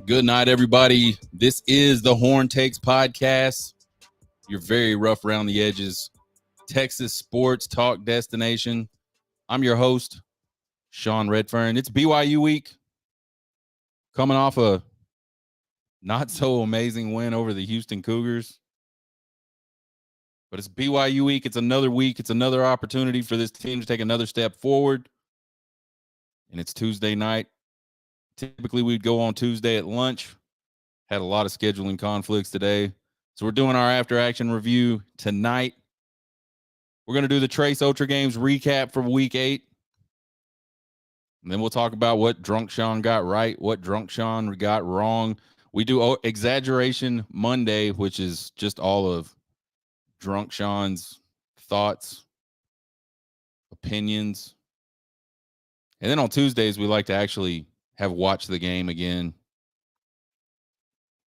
Good night, everybody. This is the Horn Takes Podcast, your very rough around the edges Texas sports talk destination. I'm your host, Sean Redfern. It's BYU week, coming off a not so amazing win over the Houston Cougars. But it's BYU week. It's another week. It's another opportunity for this team to take another step forward. And it's Tuesday night. Typically, we'd go on Tuesday at lunch. Had a lot of scheduling conflicts today. So we're doing our after-action review tonight. We're going to do the Trace Otra games recap for Week 8. And then we'll talk about what Drunk Sean got right, what Drunk Sean got wrong. We do Exaggeration Monday, which is just all of Drunk Sean's thoughts, opinions. And then on Tuesdays, we like to actually have watched the game again.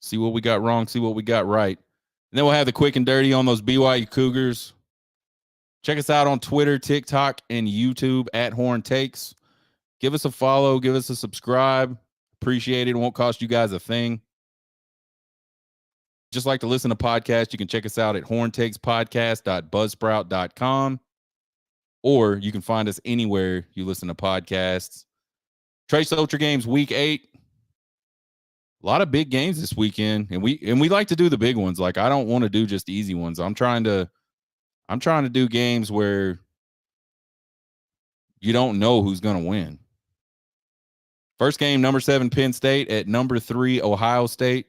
See what we got wrong, see what we got right. And then we'll have the quick and dirty on those BYU Cougars. Check us out on Twitter, TikTok, and YouTube at Horn Takes. Give us a follow, give us a subscribe. Appreciate it. It won't cost you guys a thing. Just like to listen to podcasts, you can check us out at horntakespodcast.buzzsprout.com, or you can find us anywhere you listen to podcasts. Trace Otra games Week 8. A lot of big games this weekend, and we like to do the big ones. Like, I don't want to do just easy ones. I'm trying to do games where you don't know who's going to win. First game, number 7 Penn State at number 3 Ohio State.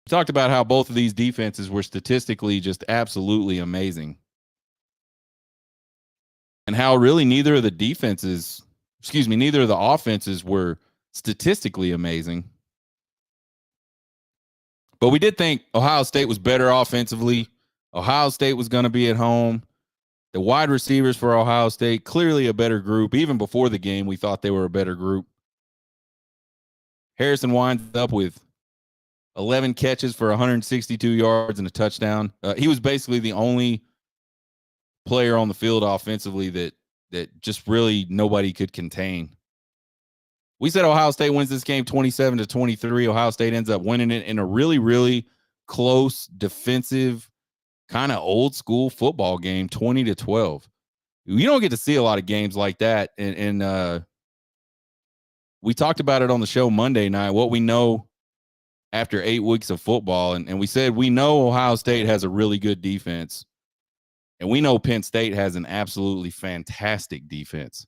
We talked about how both of these defenses were statistically just absolutely amazing. And how really neither of the offenses were statistically amazing. But we did think Ohio State was better offensively. Ohio State was going to be at home. The wide receivers for Ohio State, clearly a better group. Even before the game, we thought they were a better group. Harrison winds up with 11 catches for 162 yards and a touchdown. He was basically the only player on the field offensively that just really nobody could contain. We said Ohio State wins this game 27-23. Ohio State ends up winning it in a really, really close, defensive, kind of old school football game, 20-12. You don't get to see a lot of games like that. And we talked about it on the show Monday night, what we know after 8 weeks of football. And we said we know Ohio State has a really good defense. And we know Penn State has an absolutely fantastic defense.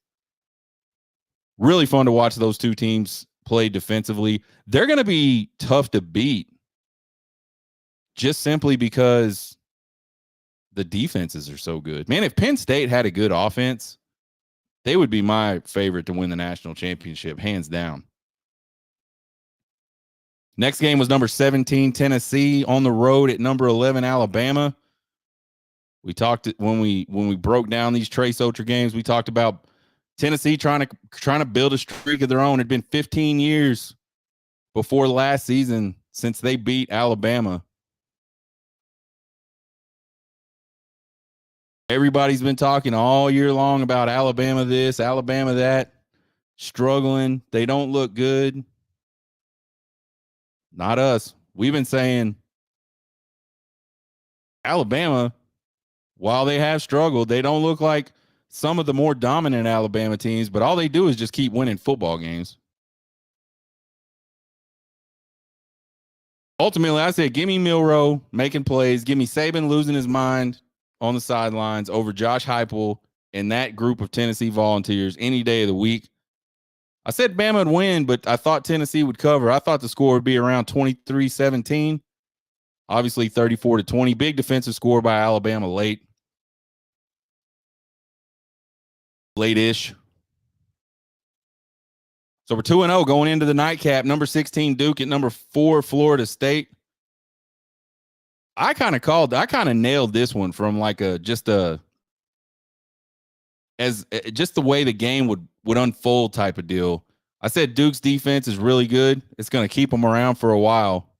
Really fun to watch those two teams play defensively. They're going to be tough to beat just simply because the defenses are so good. Man, if Penn State had a good offense, they would be my favorite to win the national championship, hands down. Next game was number 17, Tennessee, on the road at number 11, Alabama. We talked when we broke down these Trace Otra games. We talked about Tennessee trying to build a streak of their own. It had been 15 years before last season since they beat Alabama. Everybody's been talking all year long about Alabama this, Alabama that, struggling. They don't look good. Not us. We've been saying Alabama, while they have struggled, they don't look like some of the more dominant Alabama teams, but all they do is just keep winning football games. Ultimately, I said, give me Milroe making plays. Give me Saban losing his mind on the sidelines over Josh Heupel and that group of Tennessee Volunteers any day of the week. I said Bama would win, but I thought Tennessee would cover. I thought the score would be around 23-17. Obviously, 34-20. Big defensive score by Alabama late-ish. So we're 2-0 going into the nightcap. Number 16, Duke at number 4, Florida State. I kind of nailed this one from like just the way the game would unfold type of deal. I said Duke's defense is really good. It's going to keep them around for a while.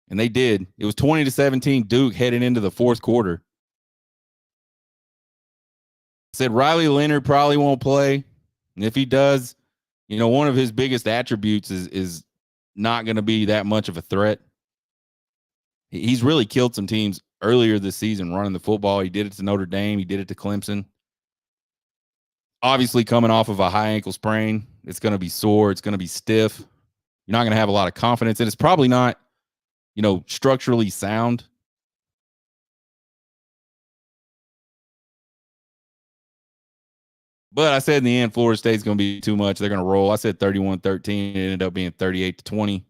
And they did. It was 20-17 Duke heading into the fourth quarter. I said Riley Leonard probably won't play. And if he does, one of his biggest attributes is not going to be that much of a threat. He's really killed some teams earlier this season running the football. He did it to Notre Dame. He did it to Clemson. Obviously, coming off of a high ankle sprain, it's going to be sore. It's going to be stiff. You're not going to have a lot of confidence. And it's probably not, structurally sound. But I said in the end, Florida State's going to be too much. They're going to roll. I said 31-13. It ended up being 38-20.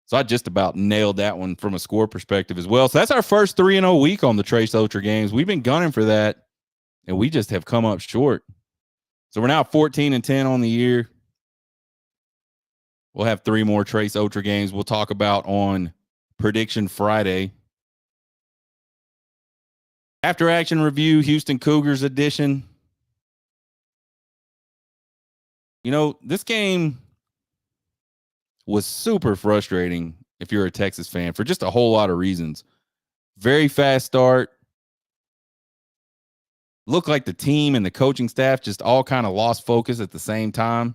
So I just about nailed that one from a score perspective as well. So that's our first 3-0 week on the Trace Otra games. We've been gunning for that, and we just have come up short. So we're now 14-10 on the year. We'll have 3 more Trace Otra games we'll talk about on Prediction Friday. After action review, Houston Cougars edition. This game was super frustrating if you're a Texas fan for just a whole lot of reasons. Very fast start. Looked like the team and the coaching staff just all kind of lost focus at the same time.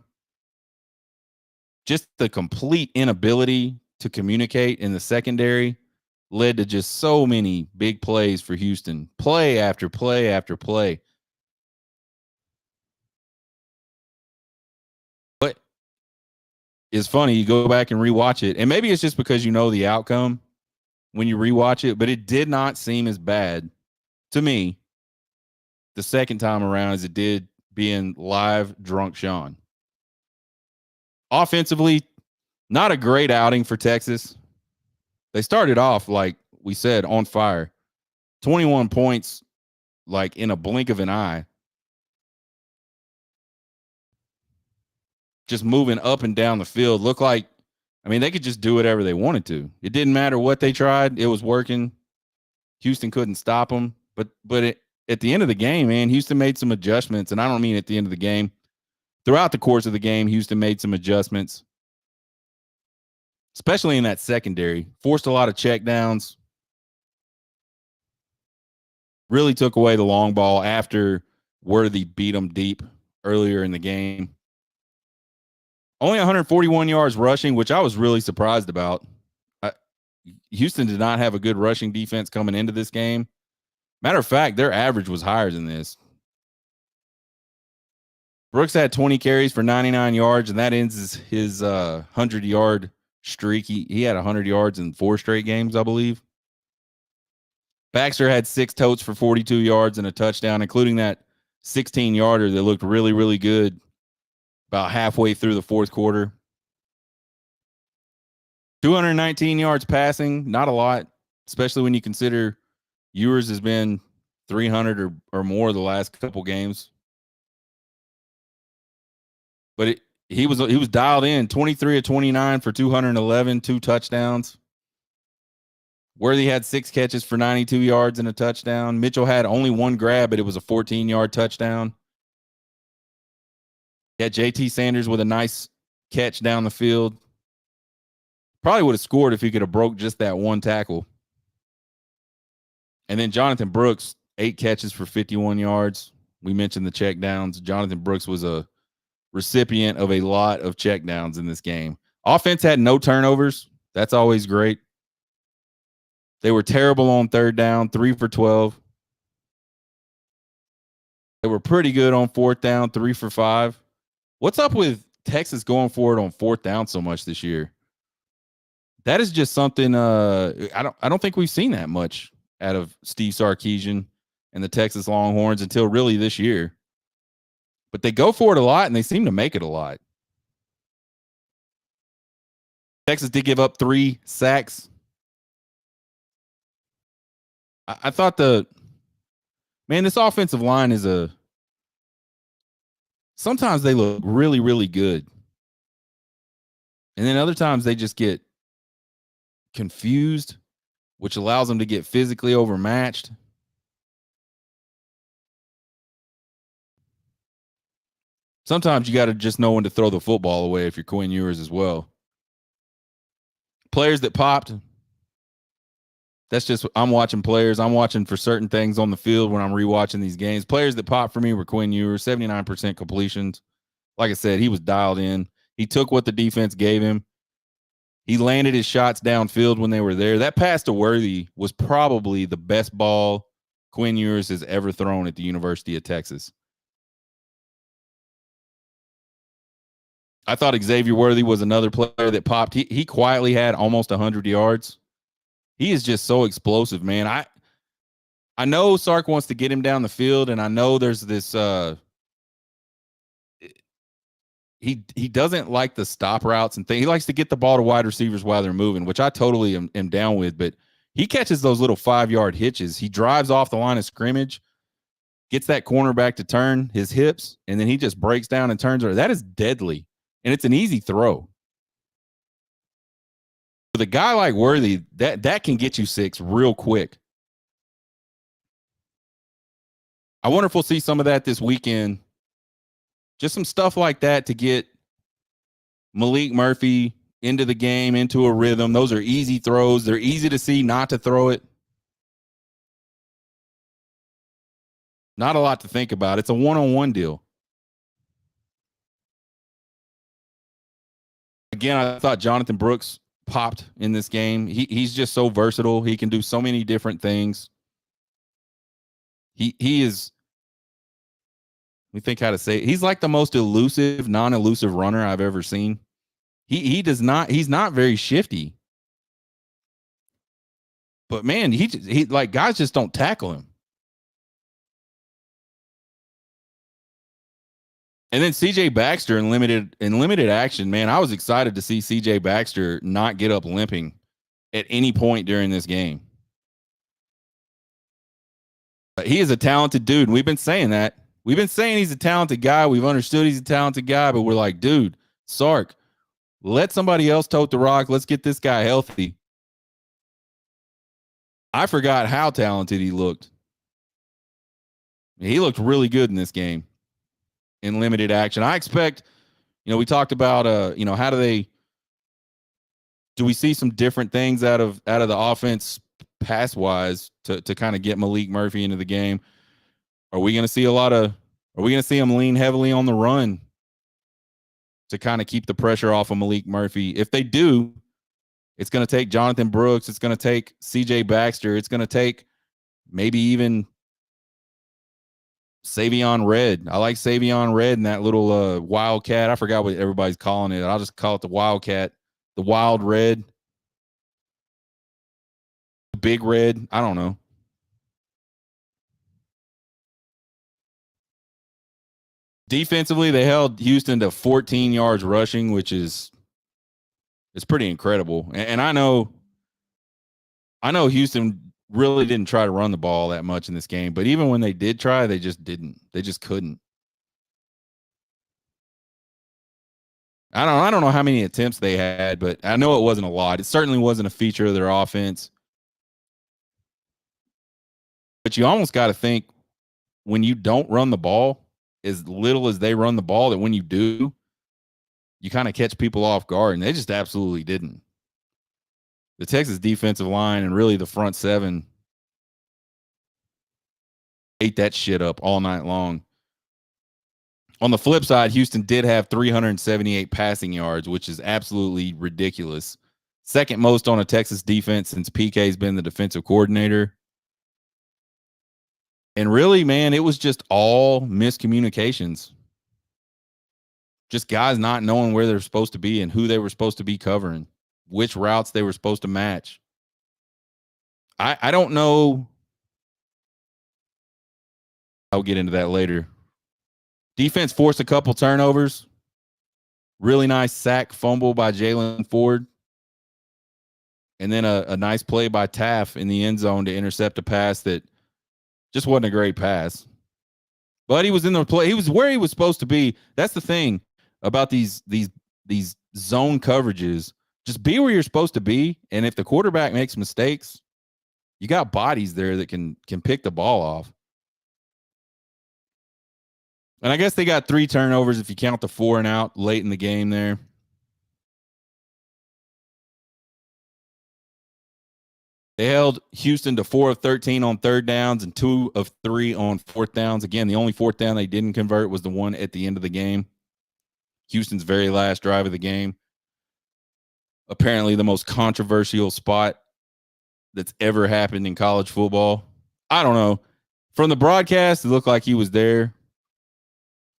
Just the complete inability to communicate in the secondary led to just so many big plays for Houston. Play after play after play. But it's funny, you go back and rewatch it, and maybe it's just because you know the outcome when you rewatch it, but it did not seem as bad to me the second time around as it did being live drunk Sean. Offensively, not a great outing for Texas. They started off, like we said, on fire. 21 points, like in a blink of an eye. Just moving up and down the field. Looked like, they could just do whatever they wanted to. It didn't matter what they tried. It was working. Houston couldn't stop them. But at the end of the game, man, Houston made some adjustments. And I don't mean at the end of the game. Throughout the course of the game, Houston made some adjustments, especially in that secondary. Forced a lot of checkdowns. Really took away the long ball after Worthy beat them deep earlier in the game. Only 141 yards rushing, which I was really surprised about. Houston did not have a good rushing defense coming into this game. Matter of fact, their average was higher than this. Brooks had 20 carries for 99 yards, and that ends his 100-yard streak. He had 100 yards in 4 straight games, I believe. Baxter had 6 totes for 42 yards and a touchdown, including that 16-yarder that looked really, really good about halfway through the fourth quarter. 219 yards passing, not a lot, especially when you consider Ewers has been 300 or more the last couple games. But he was dialed in, 23 of 29 for 211, 2 touchdowns. Worthy had 6 catches for 92 yards and a touchdown. Mitchell had only 1 grab, but it was a 14-yard touchdown. Yeah, JT Sanders with a nice catch down the field. Probably would have scored if he could have broke just that 1 tackle. And then Jonathan Brooks, 8 catches for 51 yards. We mentioned the checkdowns. Jonathan Brooks was a recipient of a lot of checkdowns in this game. Offense had no turnovers. That's always great. They were terrible on third down, 3 for 12. They were pretty good on fourth down, 3 for 5. What's up with Texas going for it on fourth down so much this year? That is just something I don't think we've seen that much out of Steve Sarkisian and the Texas Longhorns until really this year. But they go for it a lot, and they seem to make it a lot. Texas did give up 3 sacks. I thought this offensive line is sometimes they look really, really good. And then other times they just get confused, which allows them to get physically overmatched. Sometimes you got to just know when to throw the football away if you're Quinn Ewers as well. Players that popped. That's just, I'm watching players. I'm watching for certain things on the field when I'm rewatching these games. Players that popped for me were Quinn Ewers, 79% completions. Like I said, he was dialed in. He took what the defense gave him. He landed his shots downfield when they were there. That pass to Worthy was probably the best ball Quinn Ewers has ever thrown at the University of Texas. I thought Xavier Worthy was another player that popped. He quietly had almost 100 yards. He is just so explosive, man. I know Sark wants to get him down the field, and I know there's this he doesn't like the stop routes and things. He likes to get the ball to wide receivers while they're moving, which I totally am down with. But he catches those little 5-yard hitches. He drives off the line of scrimmage, gets that cornerback to turn his hips, and then he just breaks down and turns. That is deadly, and it's an easy throw. With a guy like Worthy, that can get you 6 real quick. I wonder if we'll see some of that this weekend. Just some stuff like that to get Malik Murphy into the game, into a rhythm. Those are easy throws. They're easy to see not to throw it. Not a lot to think about. It's a one-on-one deal. Again, I thought Jonathan Brooks popped in this game. He's just so versatile. He can do so many different things. He is, let me think how to say it. He's like the most elusive, non-elusive runner I've ever seen. He's not very shifty. But man, he like, guys just don't tackle him. And then CJ Baxter in limited action, man, I was excited to see CJ Baxter not get up limping at any point during this game. He is a talented dude, and we've been saying that. We've been saying he's a talented guy. We've understood he's a talented guy, but we're like, dude, Sark, let somebody else tote the rock. Let's get this guy healthy. I forgot how talented he looked. He looked really good in this game in limited action. I expect, we talked about, how do we see some different things out of the offense pass wise to kind of get Malik Murphy into the game? Are we going to see him lean heavily on the run to kind of keep the pressure off of Malik Murphy? If they do, it's going to take Jonathan Brooks. It's going to take CJ Baxter. It's going to take maybe even Savion Red. I like Savion Red and that little Wildcat. I forgot what everybody's calling it. I'll just call it the Wildcat, the Wild Red, the Big Red. I don't know. Defensively, they held Houston to 14 yards rushing, which is pretty incredible. And I know Houston really didn't try to run the ball that much in this game, but even when they did try, they just didn't. They just couldn't. I don't know how many attempts they had, but I know it wasn't a lot. It certainly wasn't a feature of their offense. But you almost got to think, when you don't run the ball, as little as they run the ball, that when you do, you kind of catch people off guard, and they just absolutely didn't. The Texas defensive line and really the front seven ate that shit up all night long. On the flip side, Houston did have 378 passing yards, which is absolutely ridiculous. Second most on a Texas defense since PK's been the defensive coordinator. And really, man, it was just all miscommunications. Just guys not knowing where they're supposed to be and who they were supposed to be covering, which routes they were supposed to match. I don't know. I'll get into that later. Defense forced a couple turnovers. Really nice sack fumble by Jalen Ford. And then a nice play by Taff in the end zone to intercept a pass that just wasn't a great pass. But he was in the play. He was where he was supposed to be. That's the thing about these zone coverages. Just be where you're supposed to be. And if the quarterback makes mistakes, you got bodies there that can pick the ball off. And I guess they got 3 turnovers if you count the 4 and out late in the game there. They held Houston to 4 of 13 on third downs and 2 of 3 on fourth downs. Again, the only fourth down they didn't convert was the one at the end of the game. Houston's very last drive of the game. Apparently the most controversial spot that's ever happened in college football. I don't know. From the broadcast, it looked like he was there.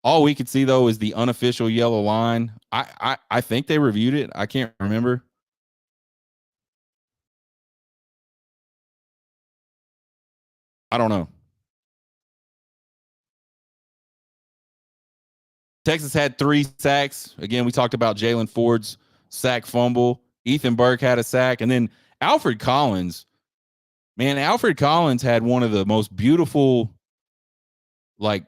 All we could see, though, is the unofficial yellow line. I think they reviewed it. I can't remember. I don't know. Texas had 3 sacks. Again, we talked about Jalen Ford's sack fumble. Ethan Burke had a sack. And then Alfred Collins. Man, Alfred Collins had one of the most beautiful, like,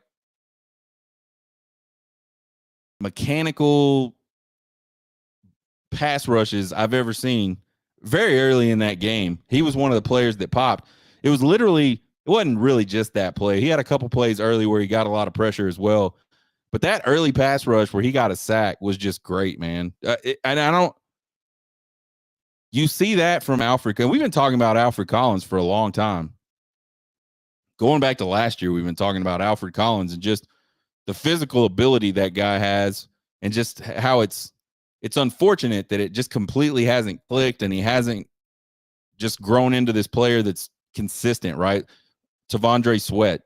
mechanical pass rushes I've ever seen very early in that game. He was one of the players that popped. It wasn't really just that play. He had a couple plays early where he got a lot of pressure as well. But that early pass rush where he got a sack was just great, man. You see that from Alfred. We've been talking about Alfred Collins for a long time. Going back to last year, we've been talking about Alfred Collins and just the physical ability that guy has, and just how it's unfortunate that it just completely hasn't clicked, and he hasn't just grown into this player that's consistent, right? Tavondre Sweat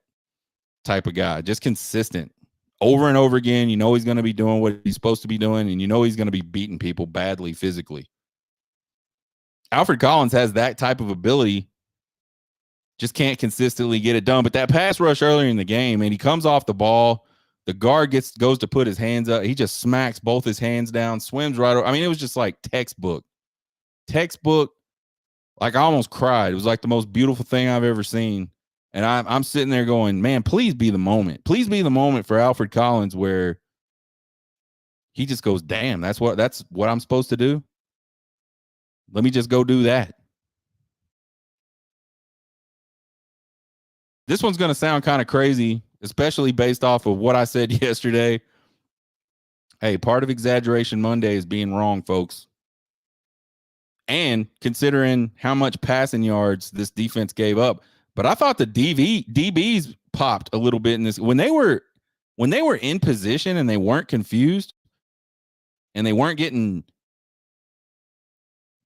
type of guy, just consistent over and over again. You know he's going to be doing what he's supposed to be doing, and you know he's going to be beating people badly physically. Alfred Collins has that type of ability, just can't consistently get it done. But that pass rush earlier in the game, and he comes off the ball, the guard goes to put his hands up, he just smacks both his hands down, swims right over. I mean, it was just like textbook. Like, I almost cried. It was like the most beautiful thing I've ever seen. And I'm sitting there going, man, please be the moment. Please be the moment for Alfred Collins where he just goes, damn, that's what I'm supposed to do. Let me just go do that. This one's going to sound kind of crazy, especially based off of what I said yesterday. Hey, part of Exaggeration Monday is being wrong, folks. And considering how much passing yards this defense gave up. But I thought the DBs popped a little bit in this. When they were in position and they weren't confused and they weren't getting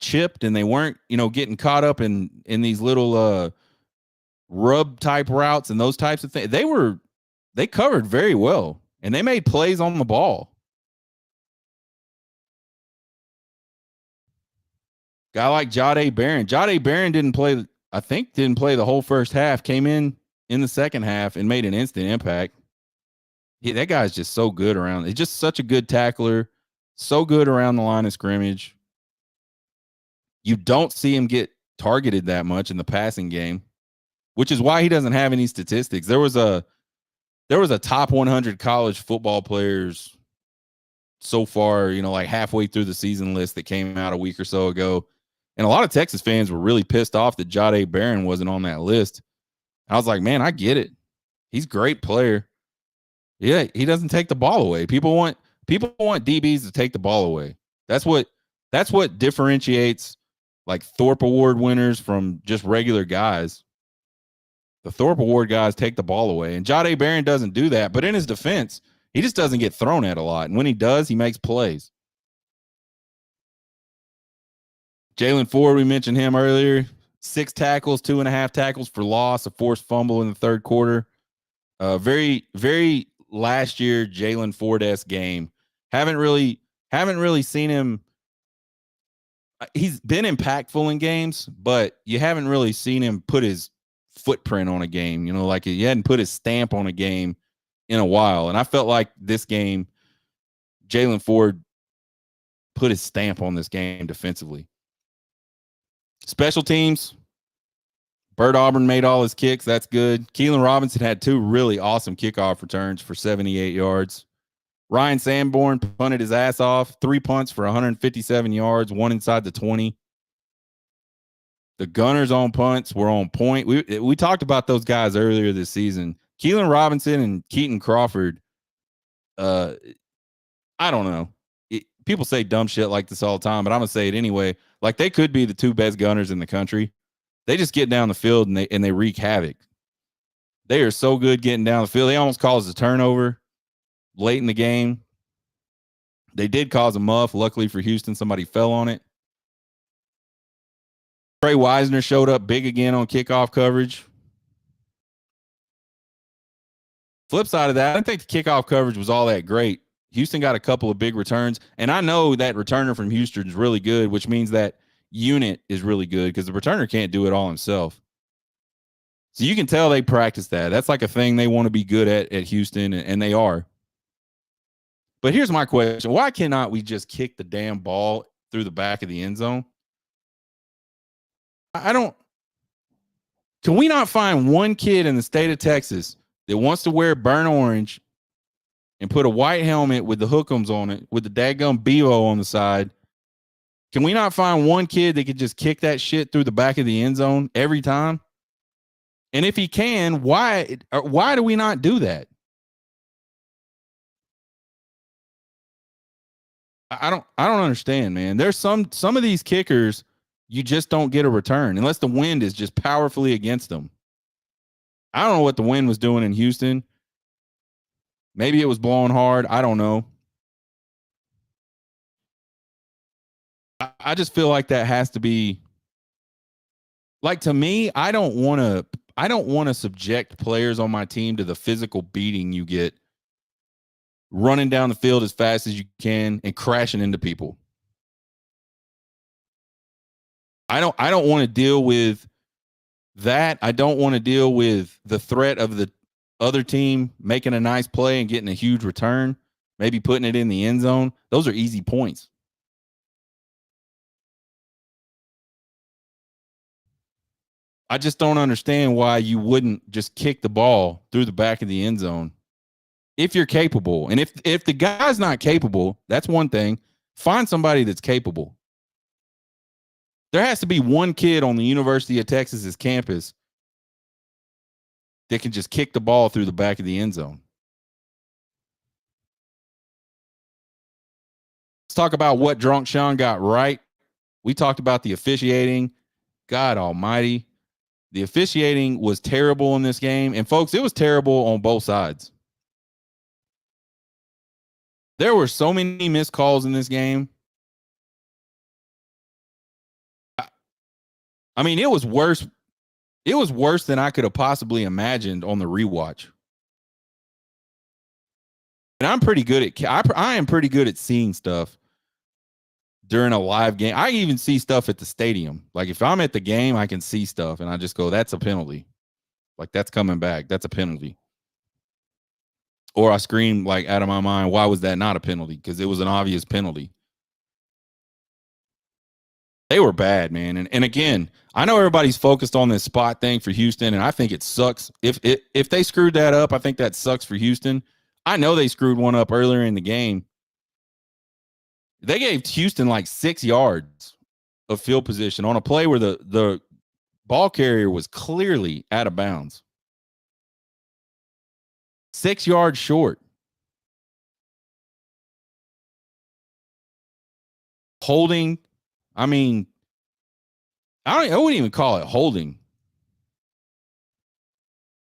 chipped and they weren't, getting caught up in these little rub type routes and those types of things, they covered very well and they made plays on the ball. Guy like Jahdae Barron. Jahdae Barron didn't play the whole first half, came in the second half and made an instant impact. That guy's just so good around. He's just such a good tackler, so good around the line of scrimmage. You don't see him get targeted that much in the passing game, which is why he doesn't have any statistics. There was a top 100 college football players so far, like halfway through the season list that came out a week or so ago. And a lot of Texas fans were really pissed off that Jahdae Barron wasn't on that list. I was like, man, I get it. He's a great player. Yeah, he doesn't take the ball away. People want DBs to take the ball away. That's what differentiates like Thorpe Award winners from just regular guys. The Thorpe Award guys take the ball away, and Jahdae Barron doesn't do that. But in his defense, he just doesn't get thrown at a lot. And when he does, he makes plays. Jalen Ford, we mentioned him earlier. 6 tackles, 2.5 tackles for loss, a forced fumble in the third quarter. Very, very last year Jalen Ford-esque game. Haven't really seen him. He's been impactful in games, but you haven't really seen him put his footprint on a game. Like he hadn't put his stamp on a game in a while. And I felt like this game, Jalen Ford put his stamp on this game defensively. Special teams, Bert Auburn made all his kicks. That's good. Keelan Robinson had 2 really awesome kickoff returns for 78 yards. Ryan Sanborn punted his ass off. 3 punts for 157 yards, 1 inside the 20. The Gunners on punts were on point. We talked about those guys earlier this season. Keelan Robinson and Keaton Crawford I don't know. People say dumb shit like this all the time, but I'm gonna say it anyway. Like, they could be the two best gunners in the country. They just get down the field and they wreak havoc. They are so good getting down the field. They almost caused a turnover late in the game. They did cause a muff. Luckily for Houston, somebody fell on it. Trey Wisner showed up big again on kickoff coverage. Flip side of that, I didn't think the kickoff coverage was all that great. Houston got a couple of big returns, and I know that returner from Houston is really good, which means that unit is really good because the returner can't do it all himself. So you can tell they practice that. That's like a thing they want to be good at Houston, and they are. But here's my question. Why cannot we just kick the damn ball through the back of the end zone? Can we not find one kid in the state of Texas that wants to wear burnt orange and put a white helmet with the hookums on it, with the daggum Bevo on the side? Can we not find one kid that could just kick that shit through the back of the end zone every time? And if he can, why do we not do that? I don't understand, man. There's some of these kickers, you just don't get a return unless the wind is just powerfully against them. I don't know what the wind was doing in Houston. Maybe it was blowing hard. I don't know. I just feel like that has to be, like, to me, I don't want to subject players on my team to the physical beating you get running down the field as fast as you can and crashing into people. I don't want to deal with that. I don't want to deal with the threat of the other team making a nice play and getting a huge return, maybe putting it in the end zone. Those are easy points. I just don't understand why you wouldn't just kick the ball through the back of the end zone if you're capable. And if the guy's not capable, that's one thing. Find somebody that's capable. There has to be one kid on the University of Texas's campus that can just kick the ball through the back of the end zone. Let's talk about what Drunk Sean got right. We talked about the officiating. God almighty. The officiating was terrible in this game. And folks, it was terrible on both sides. There were so many missed calls in this game. I mean, it was worse. It was worse than I could have possibly imagined on the rewatch. And I'm pretty good at I am pretty good at seeing stuff during a live game. I even see stuff at the stadium. Like, if I'm at the game, I can see stuff and I just go, that's a penalty. Like, that's coming back. That's a penalty. Or I scream, like, out of my mind, why was that not a penalty? Because it was an obvious penalty. They were bad, man. And again, I know everybody's focused on this spot thing for Houston, and I think it sucks. If they screwed that up, I think that sucks for Houston. I know they screwed one up earlier in the game. They gave Houston like 6 yards of field position on a play where the ball carrier was clearly out of bounds. 6 yards short. Holding. I mean, I wouldn't even call it holding.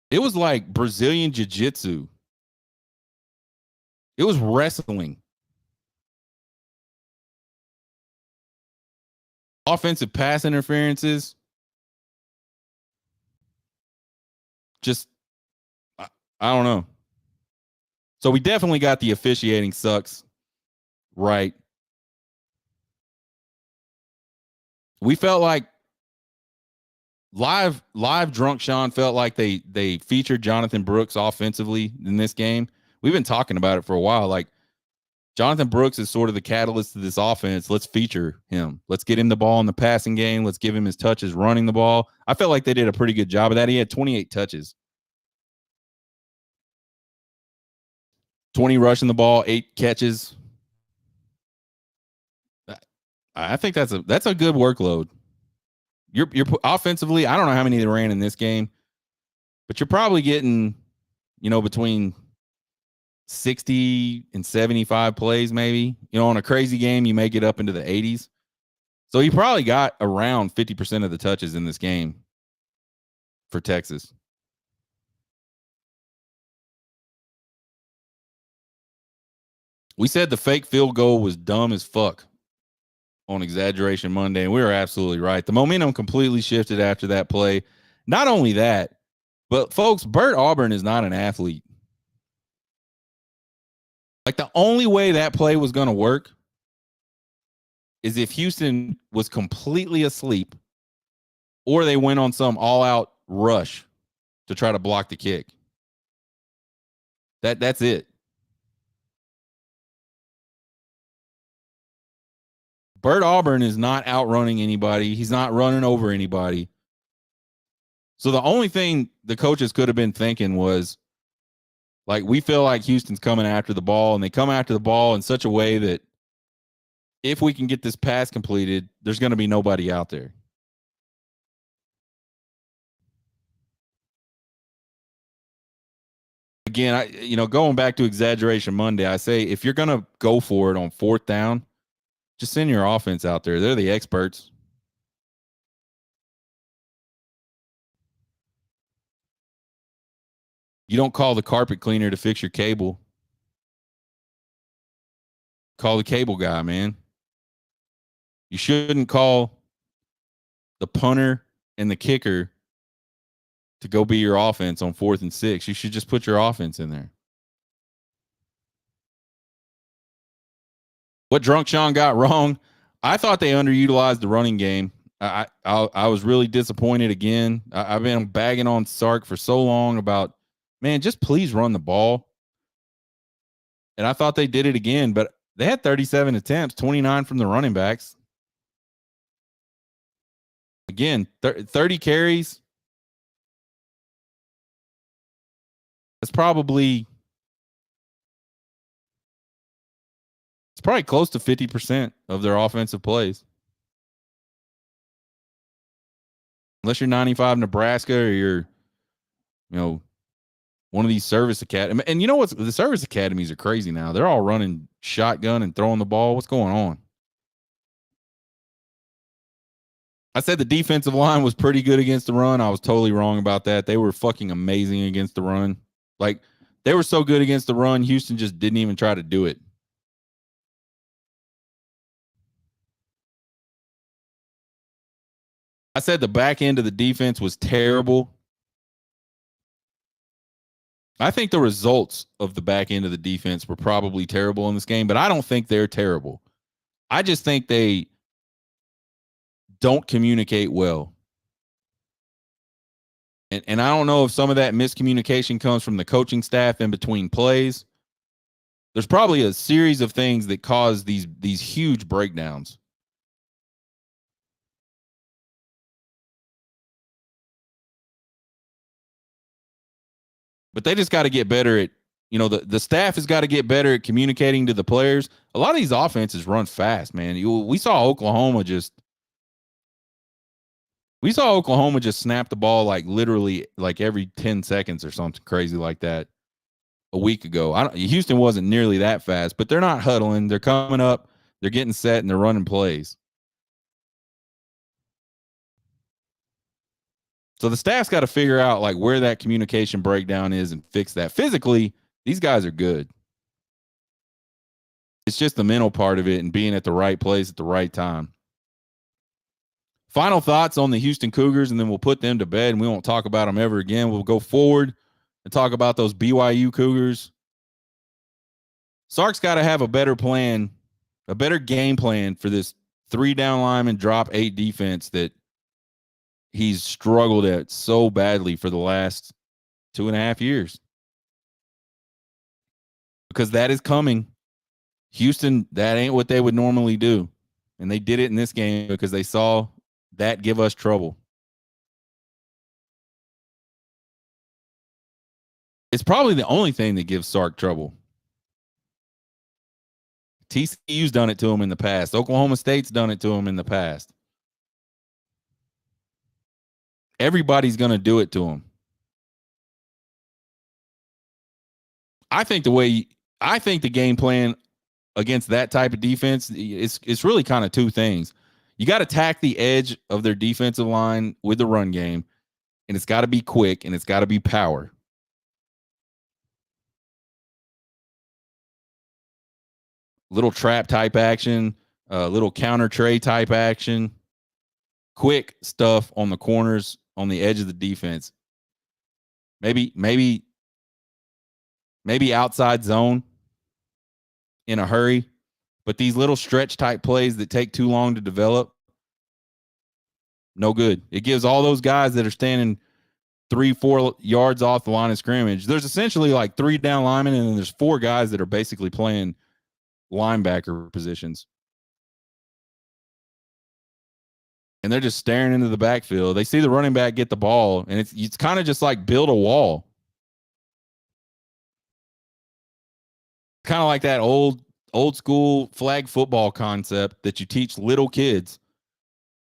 It was like Brazilian jiu-jitsu. It was wrestling. Offensive pass interferences. Just, I don't know. So we definitely got the officiating sucks right. We felt like live Drunk Sean felt like they featured Jonathan Brooks offensively in this game. We've been talking about it for a while. Like, Jonathan Brooks is sort of the catalyst to this offense. Let's feature him. Let's get him the ball in the passing game. Let's give him his touches running the ball. I felt like they did a pretty good job of that. He had 28 touches. 20 rushing the ball, 8 catches. I think that's a good workload. You're offensively, I don't know how many they ran in this game, but you're probably getting, between 60 and 75 plays, maybe. On a crazy game, you may get up into the 80s. So he probably got around 50% of the touches in this game for Texas. We said the fake field goal was dumb as fuck on Exaggeration Monday, and we were absolutely right. The momentum completely shifted after that play. Not only that, but folks, Bert Auburn is not an athlete. Like, the only way that play was going to work is if Houston was completely asleep or they went on some all-out rush to try to block the kick. That's it. Bert Auburn is not outrunning anybody. He's not running over anybody. So the only thing the coaches could have been thinking was, like, we feel like Houston's coming after the ball, and they come after the ball in such a way that if we can get this pass completed, there's going to be nobody out there. Again, going back to Exaggeration Monday, I say if you're going to go for it on fourth down, just send your offense out there. They're the experts. You don't call the carpet cleaner to fix your cable. Call the cable guy, man. You shouldn't call the punter and the kicker to go be your offense on 4th and 6. You should just put your offense in there. What Drunk Sean got wrong, I thought they underutilized the running game. I was really disappointed again. I've been bagging on Sark for so long about, man, just please run the ball. And I thought they did it again, but they had 37 attempts, 29 from the running backs. Again, 30 carries. That's probably close to 50% of their offensive plays. Unless you're 95 Nebraska or you're, one of these service academies. And you know what? The service academies are crazy now. They're all running shotgun and throwing the ball. What's going on? I said the defensive line was pretty good against the run. I was totally wrong about that. They were fucking amazing against the run. Like, they were so good against the run, Houston just didn't even try to do it. I said the back end of the defense was terrible. I think the results of the back end of the defense were probably terrible in this game, but I don't think they're terrible. I just think they don't communicate well. And I don't know if some of that miscommunication comes from the coaching staff in between plays. There's probably a series of things that cause these huge breakdowns. But they just got to get better at, the staff has got to get better at communicating to the players. A lot of these offenses run fast, man. We saw Oklahoma just snap the ball literally every 10 seconds or something crazy like that a week ago. Houston wasn't nearly that fast, but they're not huddling. They're coming up, they're getting set, and they're running plays. So the staff's got to figure out where that communication breakdown is and fix that. Physically, these guys are good. It's just the mental part of it and being at the right place at the right time. Final thoughts on the Houston Cougars, and then we'll put them to bed, and we won't talk about them ever again. We'll go forward and talk about those BYU Cougars. Sark's got to have a better plan, a better game plan for this 3-down lineman drop 8 defense that he's struggled at so badly for the last 2.5 years. Because that is coming. Houston, that ain't what they would normally do. And they did it in this game because they saw that give us trouble. It's probably the only thing that gives Sark trouble. TCU's done it to him in the past. Oklahoma State's done it to him in the past. Everybody's going to do it to him. I think the way I think the game plan against that type of defense, it's really kind of two things. You got to attack the edge of their defensive line with the run game, and it's got to be quick and it's got to be power. Little trap type action, little counter tray type action, quick stuff on the corners, on the edge of the defense. Maybe outside zone in a hurry, but these little stretch type plays that take too long to develop, no good. It gives all those guys that are standing 3-4 yards off the line of scrimmage. There's essentially like 3 down linemen, and then there's 4 guys that are basically playing linebacker positions. And they're just staring into the backfield. They see the running back get the ball, and it's kind of just like build a wall. Kind of like that old school flag football concept that you teach little kids.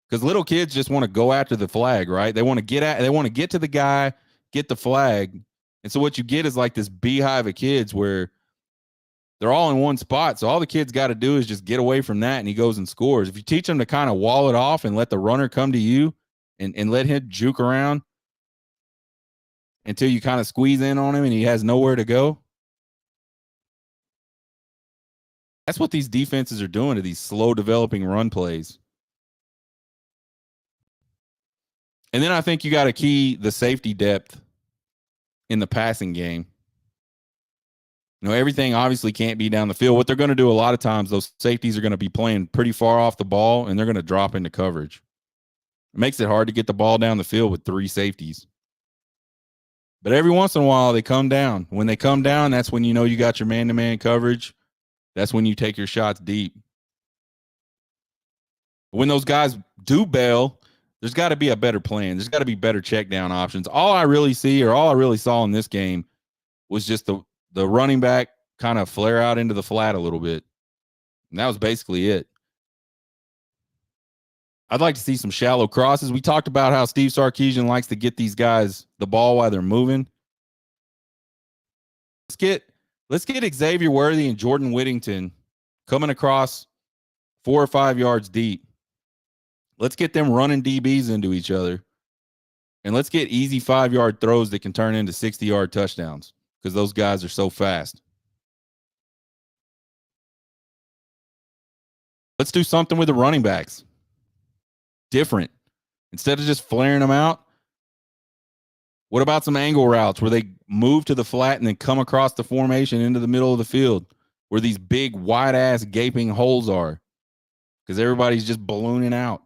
Because little kids just want to go after the flag, right? They want to get to the guy, get the flag. And so what you get is like this beehive of kids where they're all in one spot. So all the kids got to do is just get away from that, and he goes and scores. If you teach them to kind of wall it off and let the runner come to you and let him juke around until you kind of squeeze in on him and he has nowhere to go. That's what these defenses are doing to these slow developing run plays. And then I think you got to key the safety depth in the passing game. You know, everything obviously can't be down the field. What they're going to do a lot of times, those safeties are going to be playing pretty far off the ball, and they're going to drop into coverage. It makes it hard to get the ball down the field with 3 safeties. But every once in a while, they come down. When they come down, that's when you know you got your man-to-man coverage. That's when you take your shots deep. When those guys do bail, there's got to be a better plan. There's got to be better check down options. All I really saw in this game was just the running back kind of flare out into the flat a little bit. And that was basically it. I'd like to see some shallow crosses. We talked about how Steve Sarkisian likes to get these guys the ball while they're moving. Let's get Xavier Worthy and Jordan Whittington coming across 4 or 5 yards deep. Let's get them running DBs into each other. And let's get easy 5-yard throws that can turn into 60-yard touchdowns because those guys are so fast. Let's do something with the running backs. Different. Instead of just flaring them out, what about some angle routes where they move to the flat and then come across the formation into the middle of the field where these big, wide-ass, gaping holes are because everybody's just ballooning out.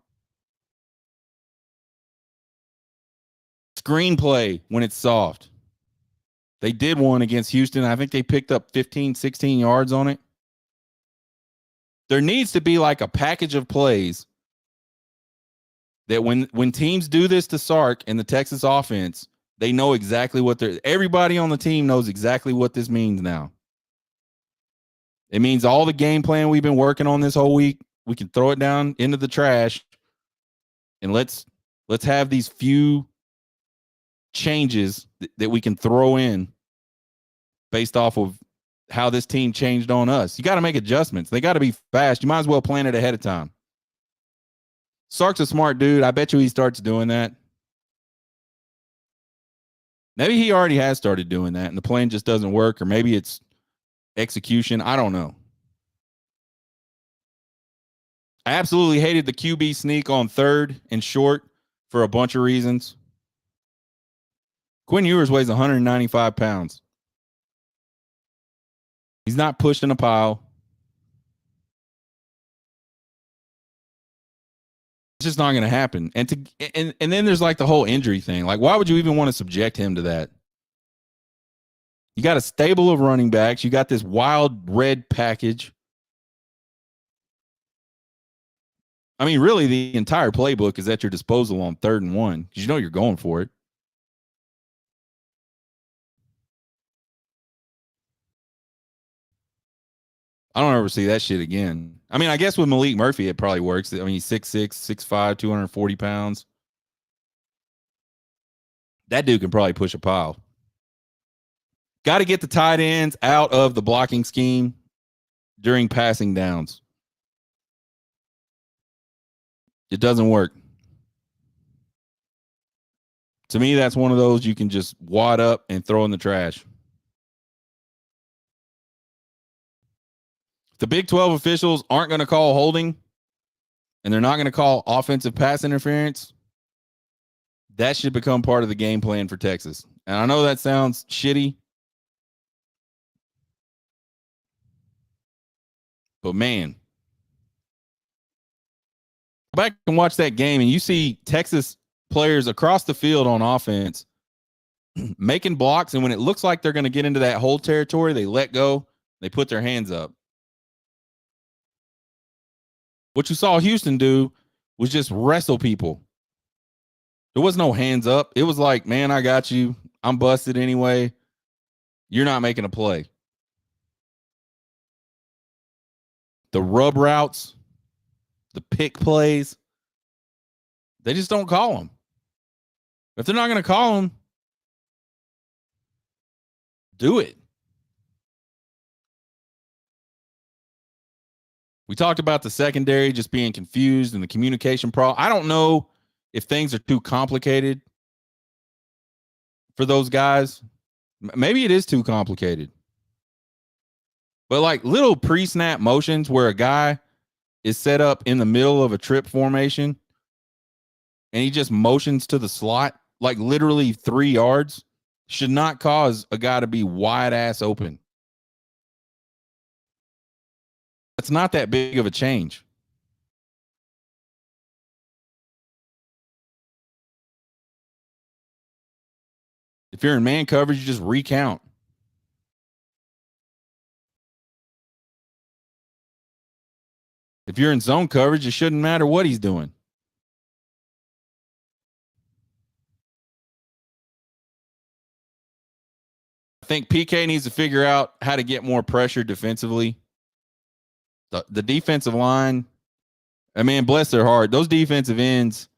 Screenplay when it's soft. They did one against Houston. I think they picked up 15, 16 yards on it. There needs to be like a package of plays that when teams do this to Sark and the Texas offense, they know exactly what everybody on the team knows exactly what this means now. It means all the game plan we've been working on this whole week, we can throw it down into the trash, and let's have these few changes that we can throw in based off of how this team changed on us. You got to make adjustments. They got to be fast. You might as well plan it ahead of time. Sark's a smart dude. I bet you he starts doing that. Maybe he already has started doing that and the plan just doesn't work, or maybe it's execution. I don't know. I absolutely hated the QB sneak on 3rd and short for a bunch of reasons. Quinn Ewers weighs 195 pounds. He's not pushed in a pile. It's just not going to happen. And then there's like the whole injury thing. Like, why would you even want to subject him to that? You got a stable of running backs. You got this wild red package. I mean, really, the entire playbook is at your disposal on 3rd and 1 because you know you're going for it. I don't ever see that shit again. I mean, I guess with Malik Murphy, it probably works. I mean, he's 6'6", 6'5", 240 pounds. That dude can probably push a pile. Got to get the tight ends out of the blocking scheme during passing downs. It doesn't work. To me, that's one of those you can just wad up and throw in the trash. The Big 12 officials aren't going to call holding and they're not going to call offensive pass interference. That should become part of the game plan for Texas. And I know that sounds shitty, but man, go back and watch that game and you see Texas players across the field on offense making blocks, and when it looks like they're going to get into that hold territory, they let go, they put their hands up. What you saw Houston do was just wrestle people. There was no hands up. It was like, man, I got you. I'm busted anyway. You're not making a play. The rub routes, the pick plays, they just don't call them. If they're not going to call them, do it. We talked about the secondary just being confused and the communication problem. I don't know if things are too complicated for those guys. Maybe it is too complicated. But like little pre-snap motions where a guy is set up in the middle of a trip formation and he just motions to the slot, like literally 3 yards, should not cause a guy to be wide ass open. It's not that big of a change. If you're in man coverage, you just recount. If you're in zone coverage, it shouldn't matter what he's doing. I think PK needs to figure out how to get more pressure defensively. The defensive line, I mean, bless their heart. Those defensive ends,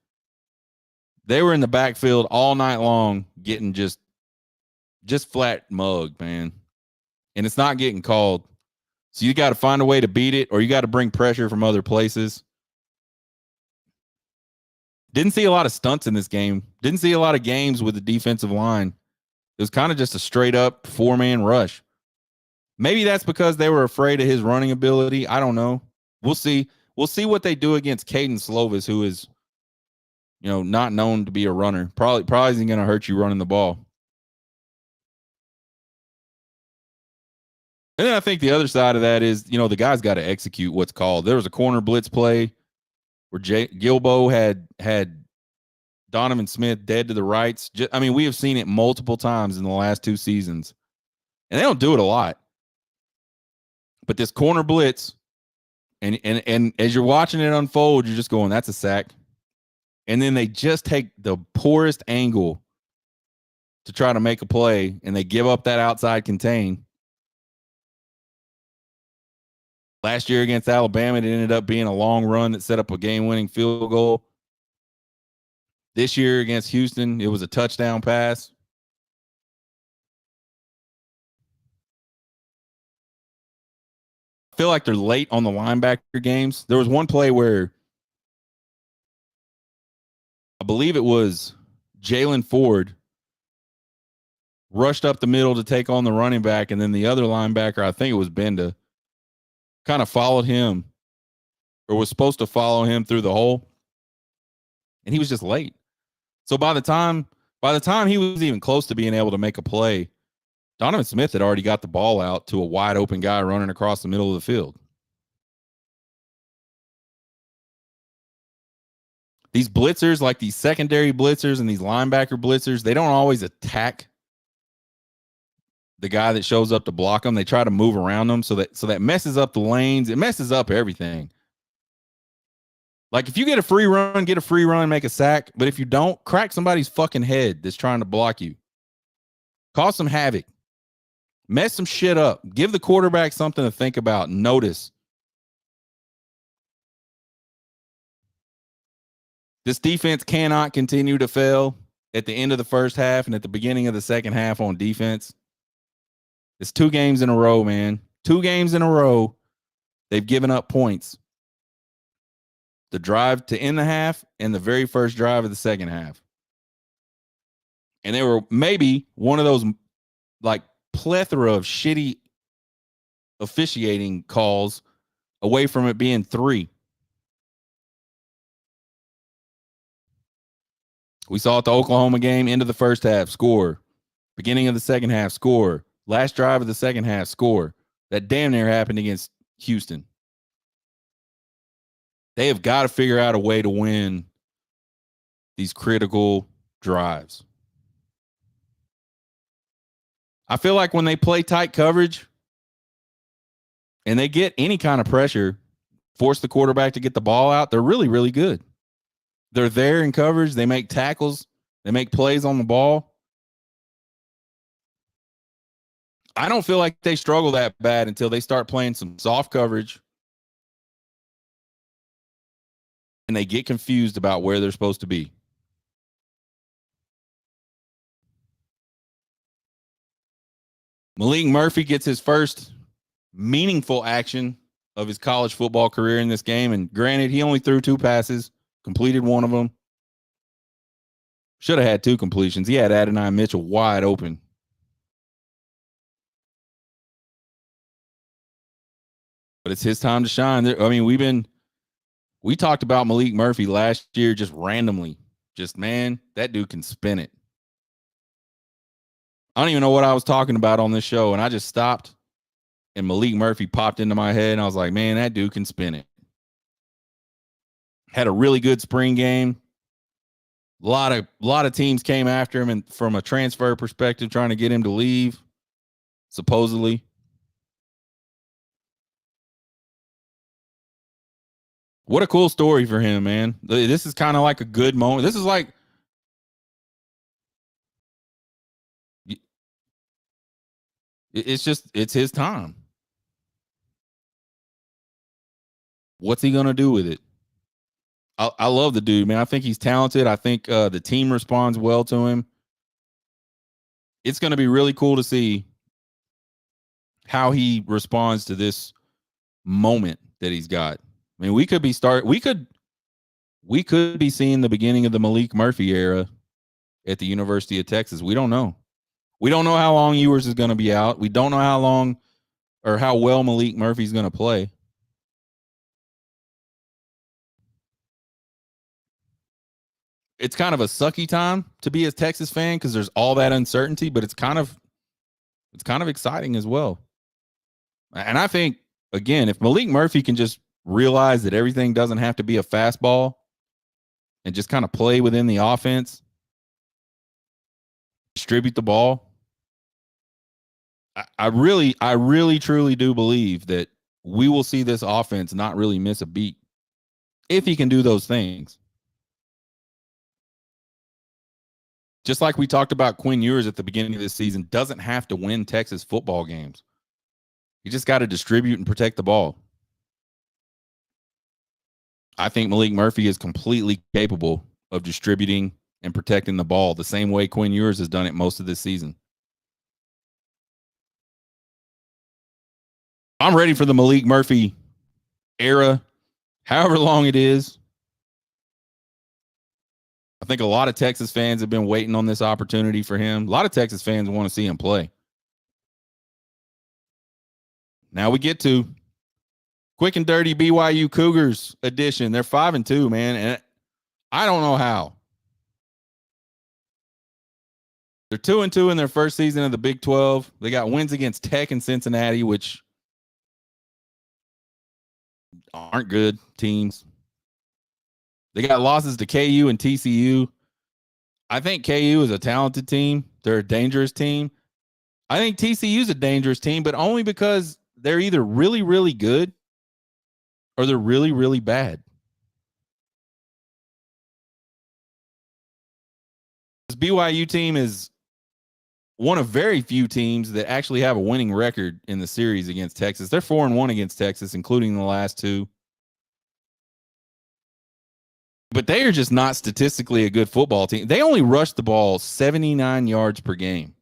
they were in the backfield all night long getting just flat mugged, man. And it's not getting called. So you got to find a way to beat it, or you got to bring pressure from other places. Didn't see a lot of stunts in this game. Didn't see a lot of games with the defensive line. It was kind of just a straight up 4-man rush. Maybe that's because they were afraid of his running ability. I don't know. We'll see. We'll see what they do against Caden Slovis, who is, not known to be a runner. Probably isn't going to hurt you running the ball. And then I think the other side of that is, the guy's got to execute what's called. There was a corner blitz play where Gilbo had Donovan Smith dead to the rights. We have seen it multiple times in the last 2 seasons. And they don't do it a lot. But this corner blitz, and as you're watching it unfold, you're just going, that's a sack. And then they just take the poorest angle to try to make a play, and they give up that outside contain. Last year against Alabama, it ended up being a long run that set up a game-winning field goal. This year against Houston, it was a touchdown pass. I feel like they're late on the linebacker games. There was one play where I believe it was Jalen Ford rushed up the middle to take on the running back, and then the other linebacker, I think it was Benda, kind of followed him or was supposed to follow him through the hole, and he was just late. So by the time he was even close to being able to make a play, Donovan Smith had already got the ball out to a wide open guy running across the middle of the field. These blitzers, like these secondary blitzers and these linebacker blitzers, they don't always attack the guy that shows up to block them. They try to move around them, so that messes up the lanes. It messes up everything. Like if you get a free run, make a sack. But if you don't, crack somebody's fucking head that's trying to block you. Cause some havoc. Mess some shit up. Give the quarterback something to think about. Notice. This defense cannot continue to fail at the end of the first half and at the beginning of the second half on defense. It's 2 games in a row, man. 2 games in a row. They've given up points. The drive to end the half and the very first drive of the second half. And they were maybe one of those like plethora of shitty officiating calls away from it being 3. We saw it the Oklahoma game, end of the first half, score. Beginning of the second half, score. Last drive of the second half, score. That damn near happened against Houston. They have got to figure out a way to win these critical drives. I feel like when they play tight coverage and they get any kind of pressure, force the quarterback to get the ball out, they're really, really good. They're there in coverage. They make tackles. They make plays on the ball. I don't feel like they struggle that bad until they start playing some soft coverage and they get confused about where they're supposed to be. Malik Murphy gets his first meaningful action of his college football career in this game. And granted, he only threw 2 passes, completed one of them. Should have had 2 completions. He had Adonai Mitchell wide open. But it's his time to shine. I mean, we talked about Malik Murphy last year just randomly. Just, man, that dude can spin it. I don't even know what I was talking about on this show, and I just stopped, and Malik Murphy popped into my head, and I was like, man, that dude can spin it. Had a really good spring game. A lot of teams came after him, and from a transfer perspective, trying to get him to leave, supposedly. What a cool story for him, man. This is kind of like a good moment. This is like, it's his time. What's he going to do with it? I love the dude, man. I think he's talented. I think the team responds well to him. It's going to be really cool to see how he responds to this moment that he's got. I mean, we could be seeing the beginning of the Malik Murphy era at the University of Texas. We don't know. We don't know how long Ewers is going to be out. We don't know how long or how well Malik Murphy's going to play. It's kind of a sucky time to be a Texas fan because there's all that uncertainty, but it's kind of exciting as well. And I think, again, if Malik Murphy can just realize that everything doesn't have to be a fastball and just kind of play within the offense, distribute the ball, I really, truly do believe that we will see this offense not really miss a beat if he can do those things. Just like we talked about Quinn Ewers at the beginning of this season, doesn't have to win Texas football games. You just got to distribute and protect the ball. I think Malik Murphy is completely capable of distributing and protecting the ball the same way Quinn Ewers has done it most of this season. I'm ready for the Malik Murphy era, however long it is. I think a lot of Texas fans have been waiting on this opportunity for him. A lot of Texas fans want to see him play. Now we get to quick and dirty BYU Cougars edition. They're 5-2, man, and I don't know how. They're 2-2 in their first season of the Big 12. They got wins against Tech and Cincinnati, which aren't good teams. They got losses to KU and TCU. I think KU is a talented team. They're a dangerous team. I think TCU is a dangerous team, but only because they're either really, really good or they're really, really bad. This BYU team is one of very few teams that actually have a winning record in the series against Texas. They're 4-1 against Texas, including the last 2. But they are just not statistically a good football team. They only rush the ball 79 yards per game.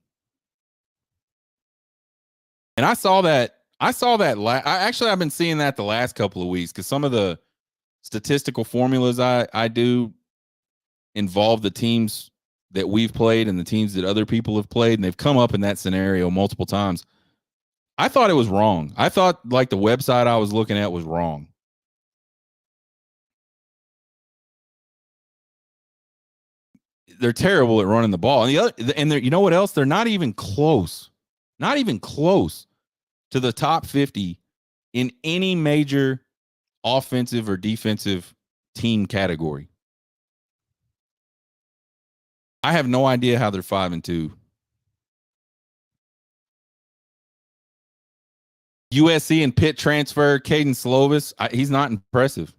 And I saw that. I've been seeing that the last couple of weeks because some of the statistical formulas I do involve the teams that we've played and the teams that other people have played, and they've come up in that scenario multiple times. I thought it was wrong. I thought like the website I was looking at was wrong. They're terrible at running the ball. And you know what else? They're not even close. Not even close to the top 50 in any major offensive or defensive team category. I have no idea how they're 5-2. USC and Pitt transfer, Caden Slovis, he's not impressive.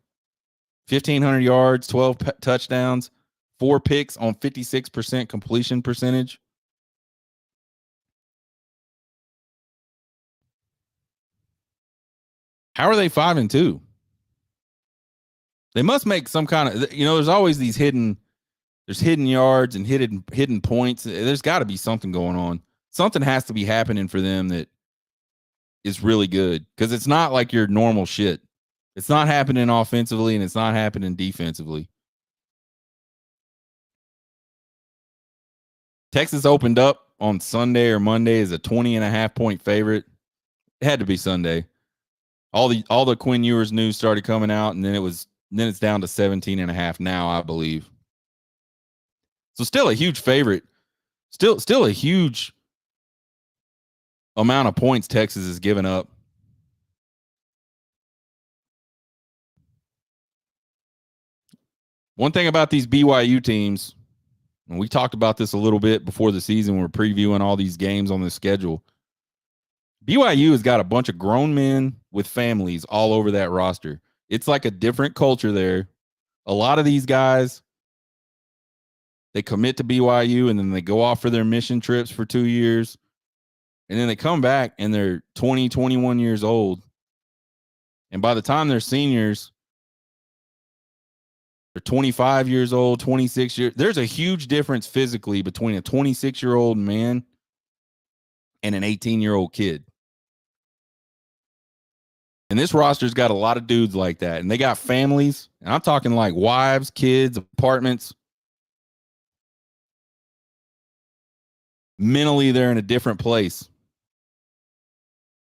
1,500 yards, 12 touchdowns, 4 picks on 56% completion percentage. How are they 5-2? They must make some kind of, there's always these hidden yards and hidden points. There's got to be something going on. Something has to be happening for them that is really good because it's not like your normal shit. It's not happening offensively and it's not happening defensively. Texas opened up on Sunday or Monday as a 20.5 point favorite. It had to be Sunday. All the Quinn Ewers news started coming out, and then it's down to 17.5 now, I believe. So still a huge favorite. Still a huge amount of points Texas has given up. One thing about these BYU teams, and we talked about this a little bit before the season, we're previewing all these games on the schedule. BYU has got a bunch of grown men with families all over that roster. It's like a different culture there. A lot of these guys, they commit to BYU and then they go off for their mission trips for 2 years. And then they come back and they're 20, 21 years old. And by the time they're seniors, they're 25 years old, 26 years. There's a huge difference physically between a 26-year-old man and an 18-year-old kid. And this roster's got a lot of dudes like that. And they got families. And I'm talking like wives, kids, apartments. Mentally, they're in a different place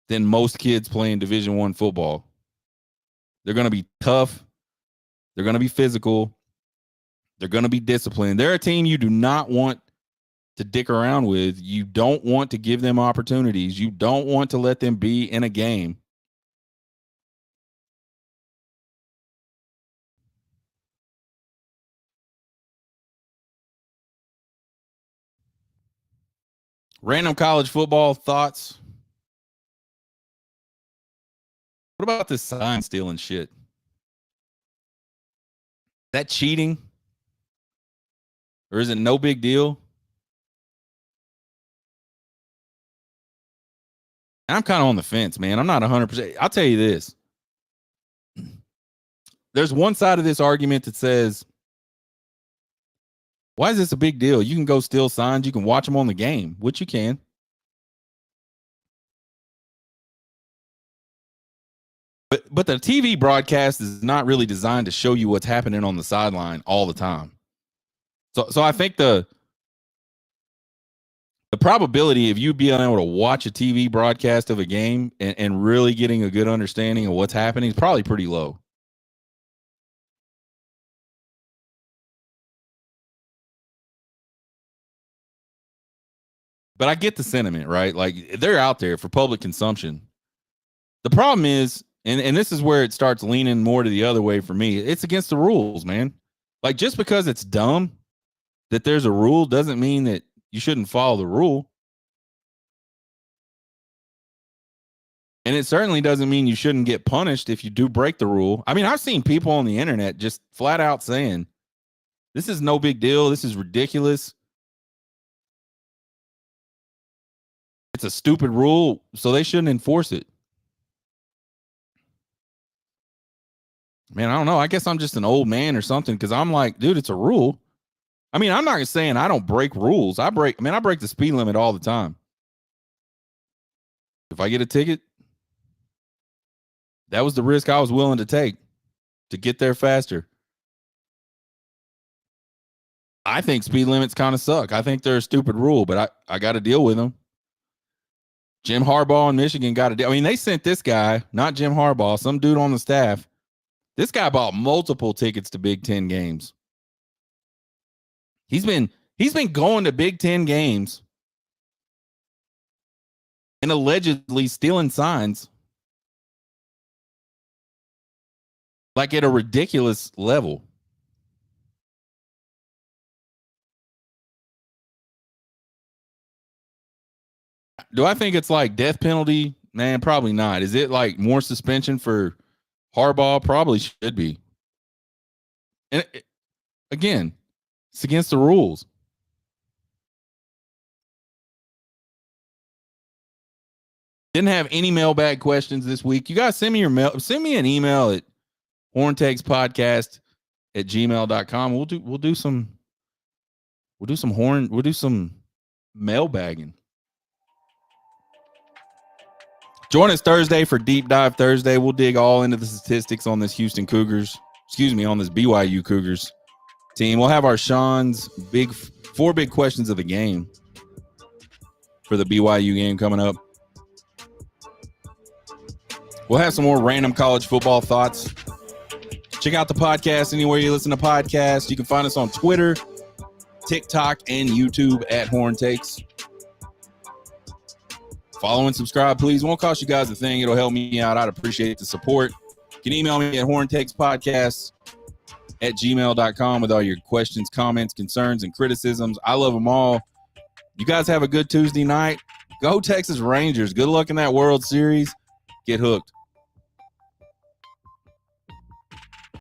than most kids playing Division I football. They're going to be tough. They're going to be physical. They're going to be disciplined. They're a team you do not want to dick around with. You don't want to give them opportunities. You don't want to let them be in a game. Random college football thoughts. What about this sign stealing shit? That cheating? Or is it no big deal? I'm kind of on the fence, man. I'm not 100%. I'll tell you this. There's one side of this argument that says, why is this a big deal? You can go steal signs. You can watch them on the game, which you can. But the TV broadcast is not really designed to show you what's happening on the sideline all the time. So I think the probability of you being able to watch a TV broadcast of a game and really getting a good understanding of what's happening is probably pretty low. But I get the sentiment, right? Like they're out there for public consumption. The problem is, and this is where it starts leaning more to the other way for me, it's against the rules, man. Like just because it's dumb that there's a rule doesn't mean that you shouldn't follow the rule. And it certainly doesn't mean you shouldn't get punished if you do break the rule. I mean, I've seen people on the internet just flat out saying, this is no big deal. This is ridiculous. It's a stupid rule, so they shouldn't enforce it. Man, I don't know. I guess I'm just an old man or something because I'm like, dude, it's a rule. I mean, I'm not saying I don't break rules. I break the speed limit all the time. If I get a ticket, that was the risk I was willing to take to get there faster. I think speed limits kind of suck. I think they're a stupid rule, but I got to deal with them. Jim Harbaugh in Michigan got to deal. I mean, they sent this guy, not Jim Harbaugh, some dude on the staff. This guy bought multiple tickets to Big Ten games. He's been going to Big Ten games and allegedly stealing signs like at a ridiculous level. Do I think it's like death penalty? Man, probably not. Is it like more suspension for Harbaugh? Probably should be. And again, it's against the rules. Didn't have any mailbag questions this week. You guys send me your mail. Send me an email at horntakespodcast@gmail.com. We'll do some mailbagging. Join us Thursday for Deep Dive Thursday. We'll dig all into the statistics on this Houston Cougars. On this BYU Cougars team. We'll have our Sean's four big questions of the game for the BYU game coming up. We'll have some more random college football thoughts. Check out the podcast anywhere you listen to podcasts. You can find us on Twitter, TikTok, and YouTube at Horn Takes. Follow and subscribe, please. It won't cost you guys a thing. It'll help me out. I'd appreciate the support. You can email me at horntakespodcast@gmail.com with all your questions, comments, concerns, and criticisms. I love them all. You guys have a good Tuesday night. Go Texas Rangers. Good luck in that World Series. Get hooked.